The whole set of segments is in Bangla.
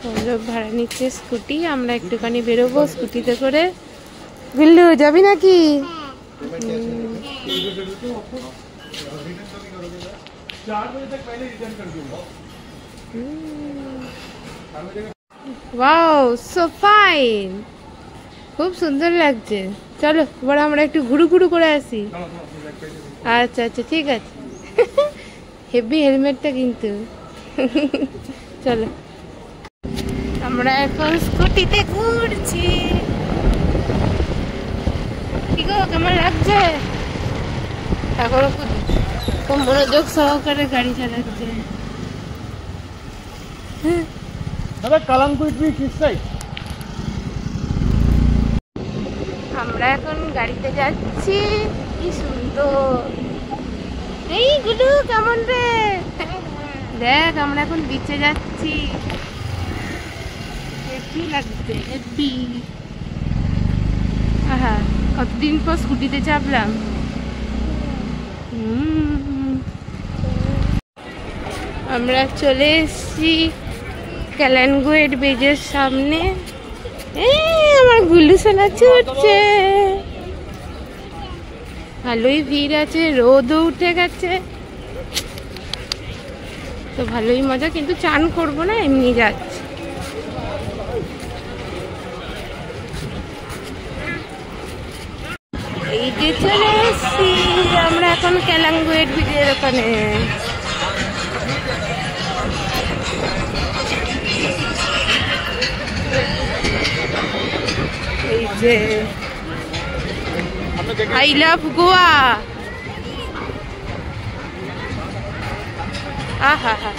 পল্লব ভাড়া নিচ্ছে স্কুটি, আমরা একটুখানি বেরোবো স্কুটিতে করে। গুল্লু যাবি নাকি? ওয়াও, সো ফাইন, খুব সুন্দর লাগছে। চলো এবার আমরা একটু ঘুরু ঘুরু করে আসি। আচ্ছা আচ্ছা ঠিক আছে। হেভি হেলমেটটা কিন্তু। চলো আমরা এখন স্কুটিতে ঘুরছি। কি গো, কেমন লাগছে? এখন খুব মনোযোগ সহকারে গাড়ি চালাচ্ছে। দাদা কালামপুর আমরা এখন গাড়িতে যাচ্ছি। কি সুন্দর। এই গুডু কেমন রে? দেখ আমরা এখন বিচে যাচ্ছি। হেভি লাগছে, হেভি। আহা, কতদিন পর স্কুটিতে চাপলাম। আমরা চলে এসেছি ক্যালানগুয়েট ব্রিজের সামনে। আমার গুল্লু সোনা ছুটছে। ভালোই ভিড় আছে, রোদও উঠে গেছে, তো ভালোই মজা। কিন্তু চান করবো না, এমনি যাচ্ছি। এই যে চলে এসছি আমরা এখন ক্যালানগুয়েট ব্রিজের ওখানে। এই যে আই লাভ গোয়া। আহা হা,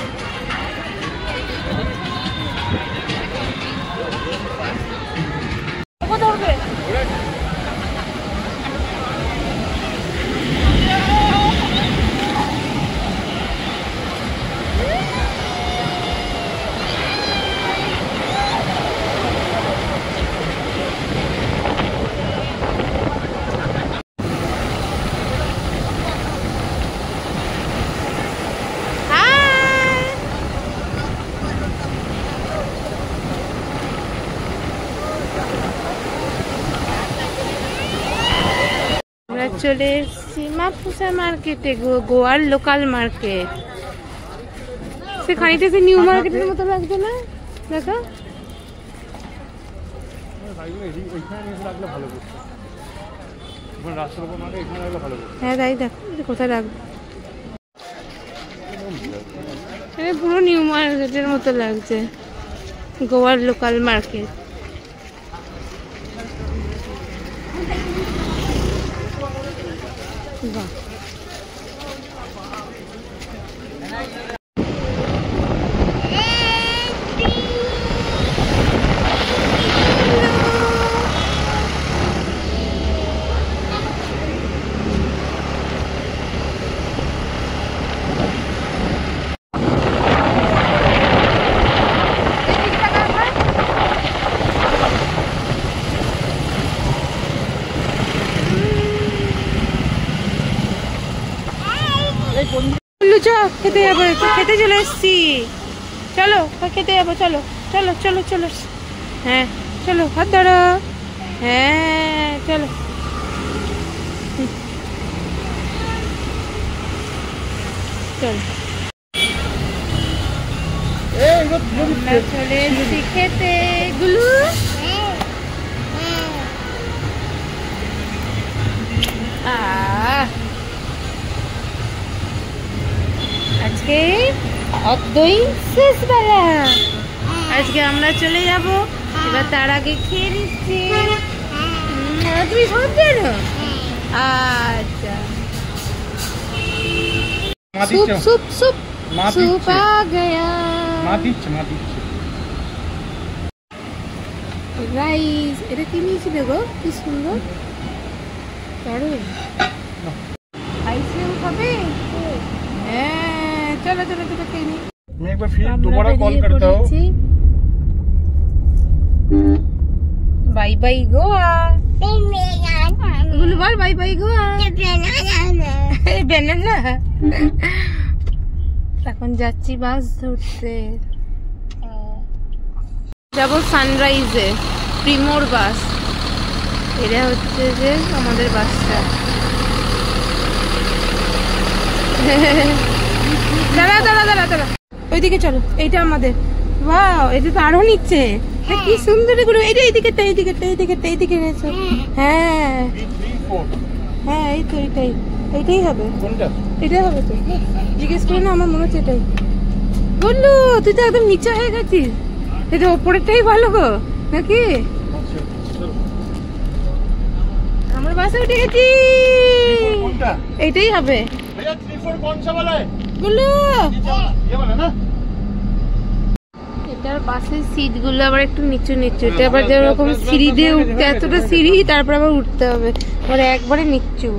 চলে এসেছি মাপুসা মার্কেটে, গোয়ার লোকাল মার্কেট। সে খানিকটা সে নিউ মার্কেটের মতো লাগছে না? দেখো হ্যাঁ তাই, দেখো কোথায় রাখবো। পুরো নিউ মার্কেটের মতো লাগছে, গোয়ার লোকাল মার্কেট। বাহ, খেতে যাবো, খেতে চলে এসছি। চলো খেতে যাবো, চলো চলো চলো চলো। হ্যাঁ চলো, হাত ধরো। হ্যাঁ চলো। চলো চলে এসছি খেতে। গুলু আজকে অদ্বৈ শেষ বেলা। আজকে আমরা চলে যাব, এবার তার আগে খেয়ে নিচ্ছি। তুমি সব জানো? আচ্ছা, সুপ সুপ সুপ সুপ আ গয়া। রাইস, এটা কি নিয়েছিলে গো? কি সুন্দর। আইসক্রিম খাবে? হ্যাঁ চলো চলো চলো খেয়ে নি। मैं एक बार फिर दोबारा कॉल करता हूँ। Bye bye Goa. बोलो बोल बाय बाय गोवा। বেনানা। এখন যাচ্ছি বাস ধরতে। যাবো সানরাইজে, প্রিমোর বাস। এটা হচ্ছে যে আমাদের বাসটা। দাঁড়া দাঁড়া দাঁড়া দাঁড়া, ওইদিকে চলো, এইটা আমাদের। ওয়াও, এটা তো আরো নিচ্ছে, কি সুন্দর এগুলো। এইটা এইদিকেরটা এইদিকেরটা এইদিকেরটা এইদিকে এনেছো। হ্যাঁ হ্যাঁ, এই তো এইটাই, এইটাই হবে। এটাই হবে তো, জিজ্ঞেস করে না, আমার মনে হচ্ছে এটাই। বললো তুই তো একদম নিচে হয়ে গেছিস, এটা ওপরেরটাই ভালো গো নাকি? আমরা বাসে উঠে গেছি, এইটাই হবে। বললো এটার বাসের সিট গুলো আবার একটু নিচু নিচু, এটা আবার যেরকম সিঁড়ি দিয়ে উঠতে, এতটা সিঁড়ি, তারপর আবার উঠতে হবে, আবার একবারে নিচু।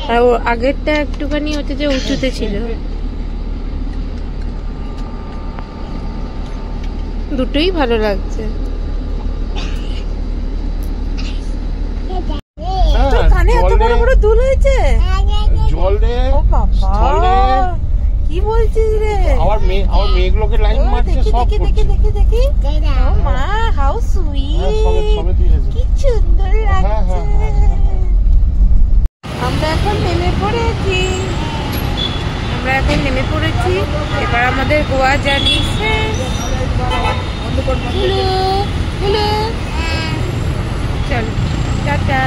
আর ও আগেরটা একটুখানি হচ্ছে যে উঁচুতে ছিল। দুটোই ভালো লাগছে। কানে এত বড় বড় দুল হয়েছে, ও বাবা কি বলছিস রে? আমার মেয়েগুলোকে লাইন মারছে সব। দেখি দেখি দেখি, ও মা, হাউ সুইট, কি সুন্দর লাগছে। আমরা এখন নেমে পড়েছি, এবার আমাদের গোয়া জার্নি শেষ। চলো টাটা।